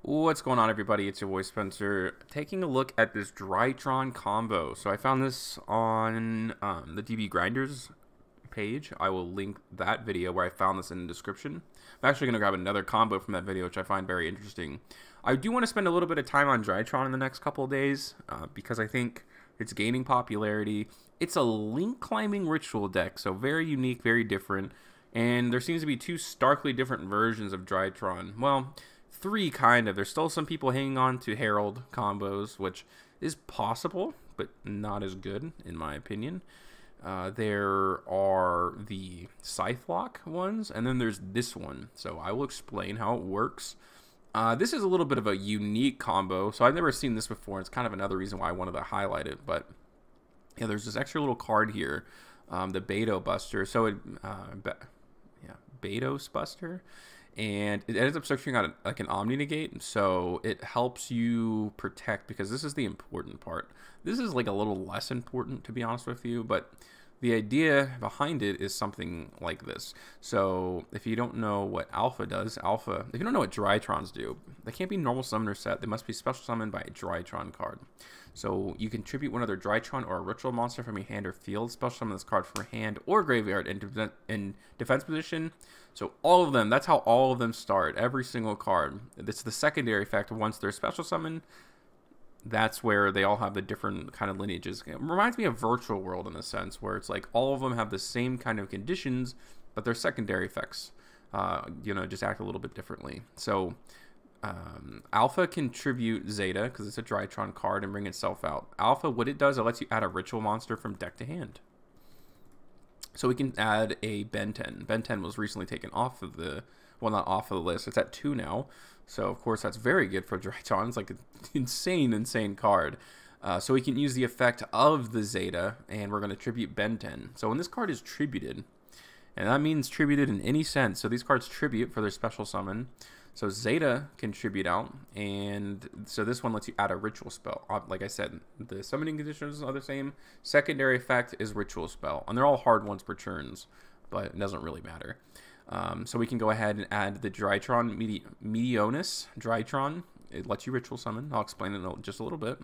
What's going on, everybody? It's your boy Spencer, taking a look at this Drytron combo. So I found this on the DB Grindr's page. I will link that video where I found this in the description. I'm actually going to grab another combo from that video, which I find very interesting. I do want to spend a little bit of time on Drytron in the next couple of days because I think it's gaining popularity. It's a link climbing ritual deck, so very unique, very different. And there seems to be two starkly different versions of Drytron. Well, three kind of. There's still some people hanging on to Herald combos, which is possible, but not as good in my opinion. There are the Scythe lock ones, and then there's this one. So I will explain how it works. This is a little bit of a unique combo, so I've never seen this before. It's kind of another reason why I wanted to highlight it. But yeah, there's this extra little card here, the Beto Buster. So Betos Buster. And it ends up structuring out like an Omni Negate, so it helps you protect, because this is the important part. This is like a little less important, to be honest with you, but the idea behind it is something like this. So if you don't know what Alpha does, if you don't know what Drytrons do, they can't be normal summon or set. They must be special summoned by a Drytron card. So you can tribute one other Drytron or a ritual monster from your hand or field, special summon this card from your hand or graveyard in defense position. So all of them, that's how all of them start, every single card. It's the secondary effect. Once they're special summoned, that's where they all have the different kind of lineages. It reminds me of Virtual World in a sense, where it's like all of them have the same kind of conditions, but their secondary effects, just act a little bit differently. So Alpha can tribute Zeta, because it's a Drytron card, and bring itself out. Alpha, what it does, it lets you add a ritual monster from deck to hand. So we can add a Ben 10. Ben 10 was recently taken off of the, well, not off of the list. It's at 2 now. So, of course, that's very good for Drytron. It's like an insane card. So we can use the effect of the Zeta, and we're going to tribute Ben 10. So when this card is tributed, and that means tributed in any sense. So these cards tribute for their special summon. So Zeta can tribute out, and so this one lets you add a ritual spell. Like I said, the summoning conditions are the same. Secondary effect is ritual spell, and they're all hard ones per turns, but it doesn't really matter. So we can go ahead and add the Drytron Medionis Drytron. It lets you ritual summon. I'll explain it in just a little bit.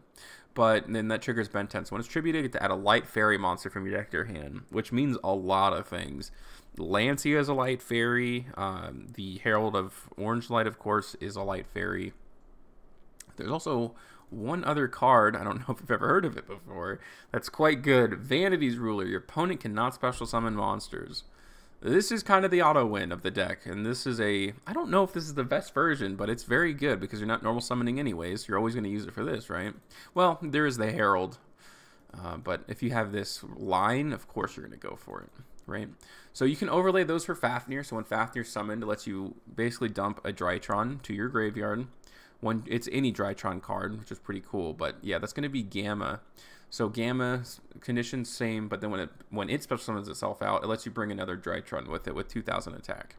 But then that triggers Ben 10. So when it's tributed, you get to add a light fairy monster from your deck to your hand, which means a lot of things. Lancia is a light fairy. The Herald of Orange Light, of course, is a light fairy. There's also one other card, I don't know if you've ever heard of it before, that's quite good. Vanitys Ruler. Your opponent cannot special summon monsters. This is kind of the auto win of the deck, and this is I don't know if this is the best version, but it's very good because you're not normal summoning anyways. You're always going to use it for this, right? Well, there is the Herald, but if you have this line, of course you're going to go for it, right? So you can overlay those for Fafnir. So when Fafnir's summoned, it lets you basically dump a Drytron to your graveyard. When it's any Drytron card, which is pretty cool, but yeah, that's going to be Gamma. So Gamma conditions same, but then when it special summons itself out, it lets you bring another Drytron with it with 2,000 attack.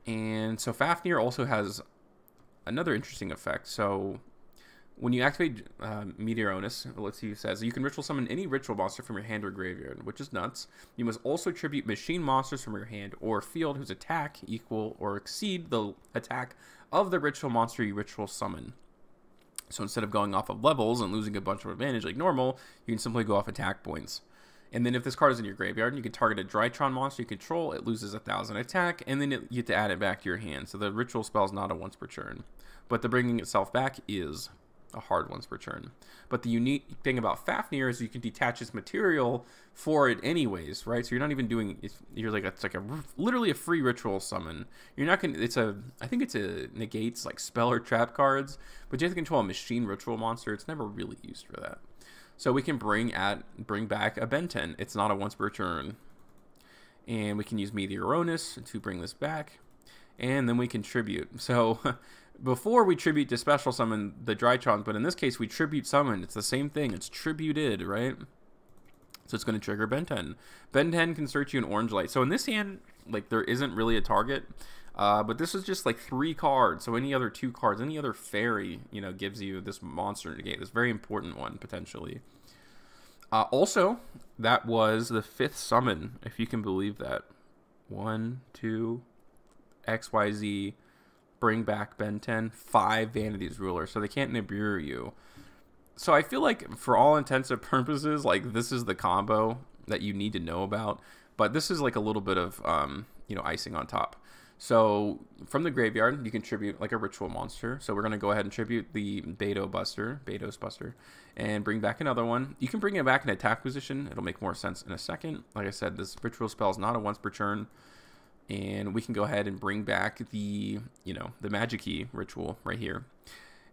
And so Fafnir also has another interesting effect. So when you activate Meteoronus, let's see, it says you can ritual summon any ritual monster from your hand or graveyard, which is nuts. You must also tribute machine monsters from your hand or field whose attack equal or exceed the attack of the ritual monster you ritual summon. So instead of going off of levels and losing a bunch of advantage like normal, you can simply go off attack points. And then if this card is in your graveyard, you can target a Drytron monster you control, it loses 1,000 attack, and then you get to add it back to your hand. So the ritual spell is not a once per turn. But the bringing itself back is a hard once per turn. But the unique thing about Fafnir is you can detach its material for it anyways, right? So you're not even doing, you're like, it's like literally a free ritual summon. You're not going to, I think it's a negates like spell or trap cards, but you have to control a machine ritual monster. It's never really used for that. So we can bring back a Ben 10. It's not a once per turn. And we can use Meteoronus to bring this back. And then we can tribute. So before we tribute to special summon the Drytrons, but in this case we tribute summon. It's the same thing. It's tributed, right? So it's going to trigger Ben 10. Ben 10 can search you an Orange Light. So in this hand, like, there isn't really a target, but this is just like 3 cards. So any other 2 cards, any other fairy, gives you this monster negate. This very important one potentially. Also, that was the 5th summon, if you can believe that. 1, 2, XYZ. bring back Ben 10, 5 Vanitys Ruler, so they can't Nibiru you. So I feel like for all intents and purposes, like this is the combo that you need to know about, but this is like a little bit of you know, icing on top. So from the graveyard, you can tribute like a ritual monster. So we're going to go ahead and tribute the Betos Buster, and bring back another one. You can bring it back in attack position. It'll make more sense in a second. Like I said, this ritual spell is not a once per turn. And we can go ahead and bring back the, you know, the Magic Key ritual right here.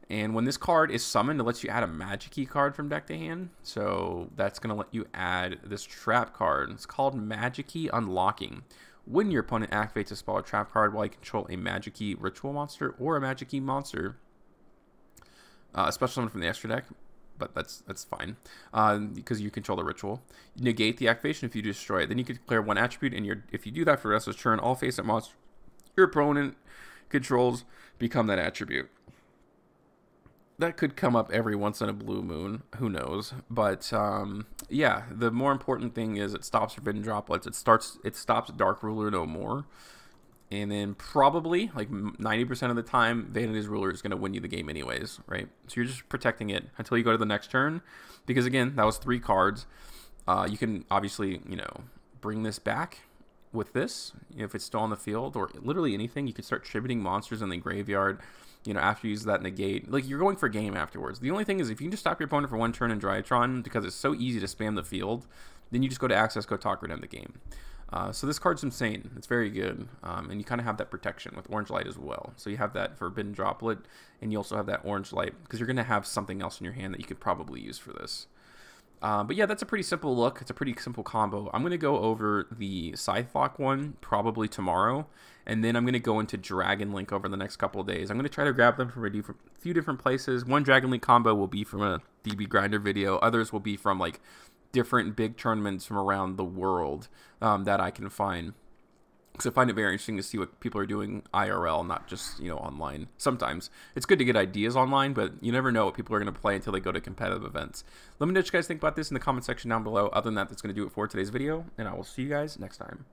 And when this card is summoned, it lets you add a Magic Key card from deck to hand. So that's going to let you add this trap card. It's called Magic Key Unlocking. When your opponent activates a spell or trap card while you control a Magic Key ritual monster or a Magic Key monster, special summon from the extra deck, but that's fine because you control the ritual. You negate the activation if you destroy it. Then you can declare one attribute, and if you do that for the rest of the turn, all face-up monsters your opponent controls become that attribute. That could come up every once in a blue moon. Who knows? But yeah, the more important thing is it stops Forbidden Droplets. It stops Dark Ruler no more. And then probably like 90% of the time, Vanitys Ruler is going to win you the game anyways, right? So you're just protecting it until you go to the next turn. Because again, that was 3 cards. You can obviously, you know, bring this back with this if it's still on the field, or literally anything. You can start tributing monsters in the graveyard. You know, after you use that negate, like you're going for game afterwards. The only thing is if you can just stop your opponent for 1 turn in Drytron, because it's so easy to spam the field, then you just go to access, go talk, and end the game. So this card's insane. It's very good, and you kind of have that protection with Orange Light as well. So you have that Forbidden Droplet, and you also have that Orange Light, because you're going to have something else in your hand that you could probably use for this. But yeah, that's a pretty simple look. It's a pretty simple combo. I'm going to go over the Scythe lock one probably tomorrow, and then I'm going to go into Dragon Link over the next couple of days. I'm going to try to grab them from a few different places. One Dragon Link combo will be from a DB Grindr video. Others will be from like different big tournaments from around the world that I can find. Because I find it very interesting to see what people are doing IRL, not just, you know, online. Sometimes it's good to get ideas online, but you never know what people are going to play until they go to competitive events. Let me know what you guys think about this in the comment section down below. Other than that, that's going to do it for today's video, and I will see you guys next time.